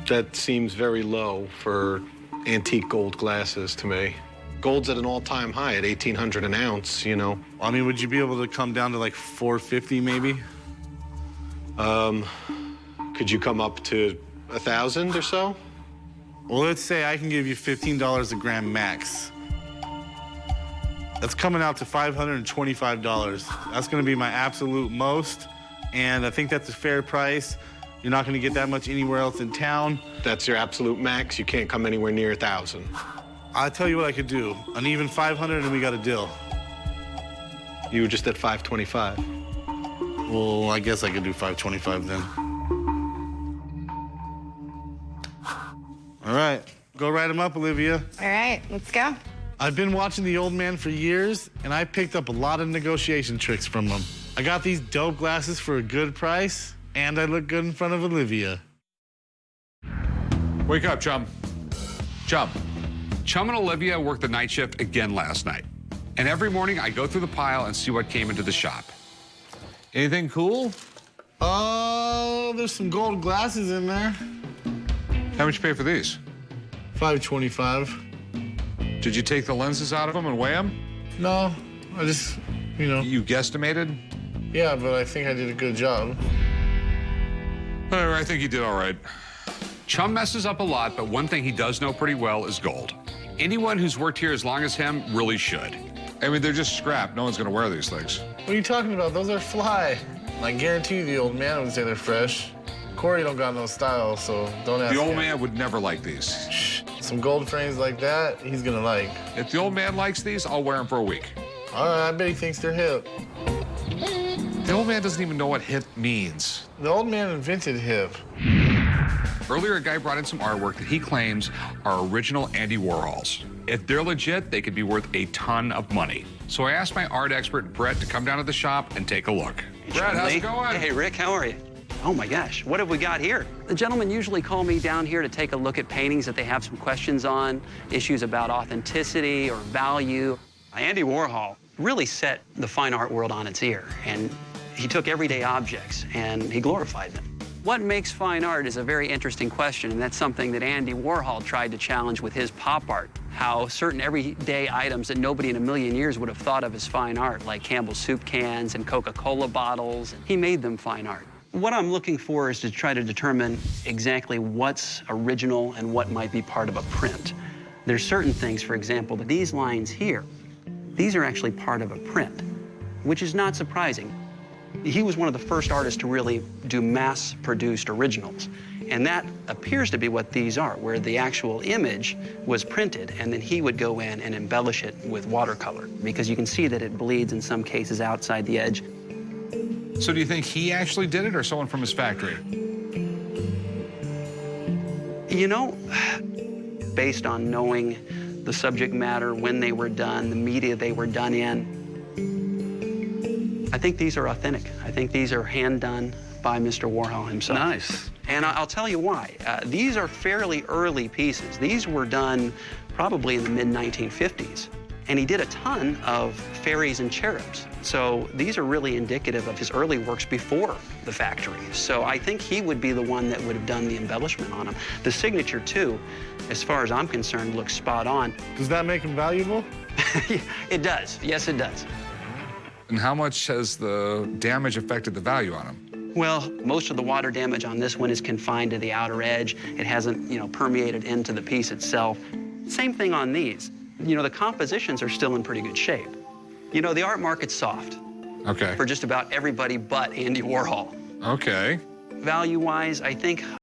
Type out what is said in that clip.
That seems very low for antique gold glasses to me. Gold's at an all-time high at $1,800 an ounce, you know. I mean, would you be able to come down to like $450 maybe? Could you come up to 1,000 or so? Well, let's say I can give you $15 a gram max. That's coming out to $525. That's gonna be my absolute most, and I think that's a fair price. You're not gonna get that much anywhere else in town. That's your absolute max? You can't come anywhere near 1,000? I'll tell you what I could do. An even 500 and we got a deal. You were just at 525. Well, I guess I could do 525 then. All right, go write him up, Olivia. All right, let's go. I've been watching the old man for years, and I picked up a lot of negotiation tricks from him. I got these dope glasses for a good price, and I look good in front of Olivia. Wake up, Chum. Chum. Chum and Olivia worked the night shift again last night. And every morning I go through the pile and see what came into the shop. Anything cool? Oh, there's some gold glasses in there. How much you pay for these? $525. Did you take the lenses out of them and weigh them? No, I just, you know. You guesstimated? Yeah, but I think I did a good job. I think you did all right. Chum messes up a lot, but one thing he does know pretty well is gold. Anyone who's worked here as long as him really should. I mean, they're just scrap. No one's going to wear these things. What are you talking about? Those are fly. I guarantee you the old man would say they're fresh. Corey don't got no style, so don't ask The old him. man would never like these. Shh. Some gold frames like that, he's gonna like. If the old man likes these, I'll wear them for a week. All right, I bet he thinks they're hip. The old man doesn't even know what hip means. The old man invented hip. Earlier, a guy brought in some artwork that he claims are original Andy Warhols. If they're legit, they could be worth a ton of money. So I asked my art expert, Brett, to come down to the shop and take a look. Brett, how's it going? Hey, Rick, how are you? Oh, my gosh, what have we got here? The gentlemen usually call me down here to take a look at paintings that they have some questions on, issues about authenticity or value. Andy Warhol really set the fine art world on its ear, and he took everyday objects and he glorified them. What makes fine art is a very interesting question, and that's something that Andy Warhol tried to challenge with his pop art. How certain everyday items that nobody in a million years would have thought of as fine art, like Campbell's soup cans and Coca-Cola bottles, he made them fine art. What I'm looking for is to try to determine exactly what's original and what might be part of a print. There's certain things, for example, that these lines here, these are actually part of a print, which is not surprising. He was one of the first artists to really do mass-produced originals. And that appears to be what these are, where the actual image was printed, and then he would go in and embellish it with watercolor, because you can see that it bleeds in some cases outside the edge. So do you think he actually did it or someone from his factory? You know, based on knowing the subject matter, when they were done, the media they were done in, I think these are authentic. I think these are hand-done by Mr. Warhol himself. Nice. And I'll tell you why. These are fairly early pieces. These were done probably in the mid-1950s. And he did a ton of fairies and cherubs. So these are really indicative of his early works before the factory. So I think he would be the one that would have done the embellishment on them. The signature, too, as far as I'm concerned, looks spot on. Does that make him valuable? It does. Yes, it does. And how much has the damage affected the value on them? Well, most of the water damage on this one is confined to the outer edge. It hasn't, permeated into the piece itself. Same thing on these. The compositions are still in pretty good shape. The art market's soft. Okay. For just about everybody but Andy Warhol. Okay. Value-wise, I think